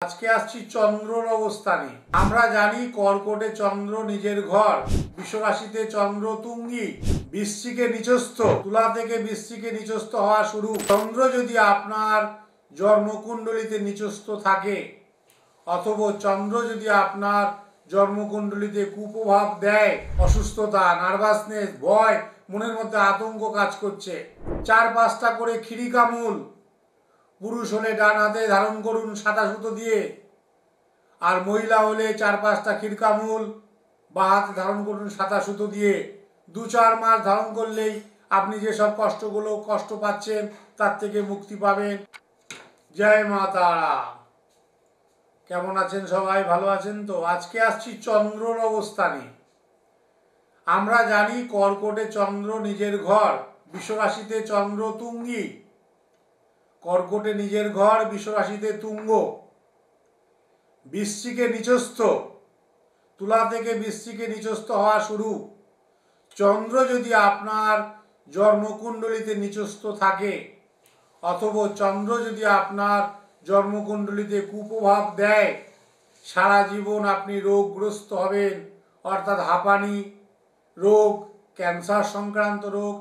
আজকে আসছি চন্দ্রর অবস্থানে। আমরা জানি কর্কটে চন্দ্র নিজের ঘর, বিশ্বরাশিতে চন্দ্র তুঙ্গি, বৃশ্চিকে নিচস্থ, তুলা থেকে বৃশ্চিকে নিচস্থ হওয়া শুরু। চন্দ্র যদি আপনার জন্মকুণ্ডলিতে নিচস্থ থাকে অথবা চন্দ্র যদি আপনার জন্মকুণ্ডলিতে কুপ্রভাব দেয়, অসুস্থতা, নার্ভাসনেস, ভয়, মনের মধ্যে আতঙ্ক কাজ করছে, 4-5টা করে খিড়িকামূল পুরুষ হলে ডান হাতে ধারণ করুন সাদা সুতো দিয়ে, আর মহিলা হলে 4-5টা খিড়িকামূল বাঁ হাতে ধারণ করুন সাদা সুতো দিয়ে। 2-4 মাস ধারণ করলেই আপনি যেসব কষ্ট পাচ্ছেন তার থেকে মুক্তি পাবেন। জয় মা তারা। কেমন আছেন সবাই? ভালো আছেন তো? আজকে আসছি চন্দ্রর অবস্থানে। আমরা জানি কর্কটে চন্দ্র নিজের ঘর, বিশ্বরাশিতে চন্দ্র তুঙ্গি, কর্কটে নিজের ঘর, বিশ্বরাশিতে তুঙ্গ, বৃশ্চিকে নিচস্থ, তুলা থেকে বৃশ্চিকে নিচস্থ হওয়া শুরু। চন্দ্র যদি আপনার জন্মকুণ্ডলিতে নিচস্থ থাকে অথবা চন্দ্র যদি আপনার জন্মকুণ্ডলিতে কুপ্রভাব দেয়, সারা জীবন আপনি রোগগ্রস্ত হবেন, অর্থাৎ হাঁপানি রোগ, ক্যান্সার সংক্রান্ত রোগ,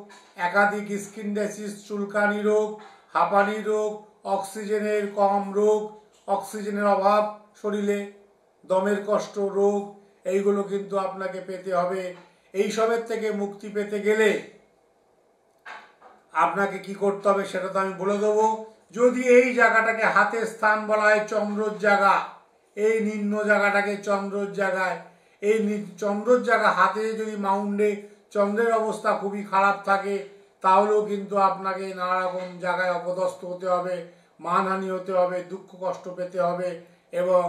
একাধিক স্কিন ডিজিজ, চুলকানি রোগ, হাঁপানি রোগ, অক্সিজেনের কম রোগ, অক্সিজেনের অভাব শরীরে, দমের কষ্ট রোগ, এইগুলো কিন্তু আপনাকে পেতে হবে। এইসবের থেকে মুক্তি পেতে গেলে আপনাকে কি করতে হবে সেটা তো আমি বলে দেবো। যদি এই জায়গাটাকে হাতের স্থান বলা হয় চন্দ্রর জায়গা, এই নিম্ন জায়গাটাকে চন্দ্রর জায়গায়, এই চন্দ্রর জায়গা হাতে যদি মাউন্ডে চন্দ্রের অবস্থা খুবই খারাপ থাকে তাহলেও কিন্তু আপনাকে নানা রকম জায়গায় অপদস্থ হতে হবে, মানহানি হতে হবে, দুঃখ কষ্ট পেতে হবে, এবং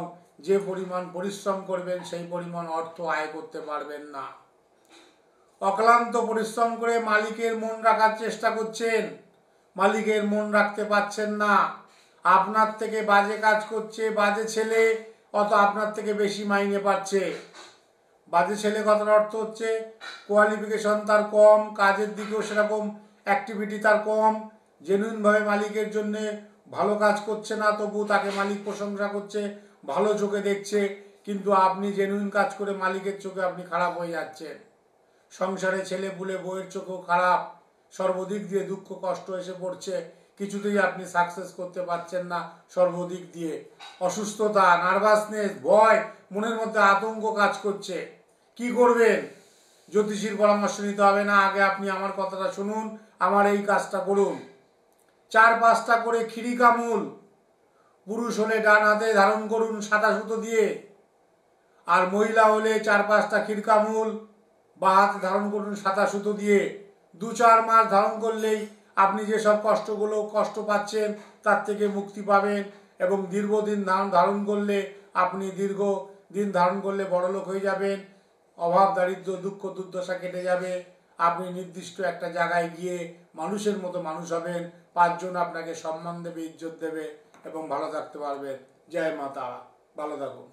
যে পরিমাণ পরিশ্রম করবেন সেই পরিমাণ অর্থ আয় করতে পারবেন না। অক্লান্ত পরিশ্রম করে মালিকের মন রাখার চেষ্টা করছেন, মালিকের মন রাখতে পারছেন না, আপনার থেকে বাজে কাজ করছে, বাজে ছেলে অত আপনার থেকে বেশি মাইনে পাচ্ছে। বাজে ছেলে কথার অর্থ হচ্ছে কোয়ালিফিকেশন তার কম, কাজের দিকেও সেরকম অ্যাক্টিভিটি তার কম, জেনুইনভাবে মালিকের জন্যে ভালো কাজ করছে না, তবু তাকে মালিক প্রশংসা করছে, ভালো চোখে দেখছে, কিন্তু আপনি জেনুইন কাজ করে মালিকের চোখে আপনি খারাপ হয়ে যাচ্ছেন। সংসারে ছেলে পুলে বউয়ের চোখেও খারাপ, সর্বদিক দিয়ে দুঃখ কষ্ট এসে পড়ছে, কিছুতেই আপনি সাকসেস করতে পারছেন না, সর্বদিক দিয়ে অসুস্থতা, নার্ভাসনেস, ভয়, মনের মধ্যে আতঙ্ক কাজ করছে। কি করবেন? জ্যোতিষীর পরামর্শ নিতে হবে না, আগে আপনি আমার কথাটা শুনুন, আমার এই কাজটা করুন। 4-5টা করে খিড়িকামূল পুরুষ হলে ডান হাতে ধারণ করুন সাদা সুতো দিয়ে, আর মহিলা হলে 4-5টা খিড়িকামূল বাঁ হাতে ধারণ করুন সাদা সুতো দিয়ে। 2-4 মাস ধারণ করলেই আপনি যেসব কষ্ট পাচ্ছেন তার থেকে মুক্তি পাবেন, এবং দীর্ঘদিন ধারণ করলে আপনি দীর্ঘদিন ধারণ করলে বড়লোক হয়ে যাবেন, অভাব দারিদ্র দুঃখ দুর্দশা কেটে যাবে, আপনি নির্দিষ্ট একটা জায়গায় গিয়ে মানুষের মতো মানুষ হবেন, 5 জন আপনাকে সম্মান দেবে, ইজ্জত দেবে, এবং ভালো থাকতে পারবেন। জয় মা তারা। ভালো থাকুন।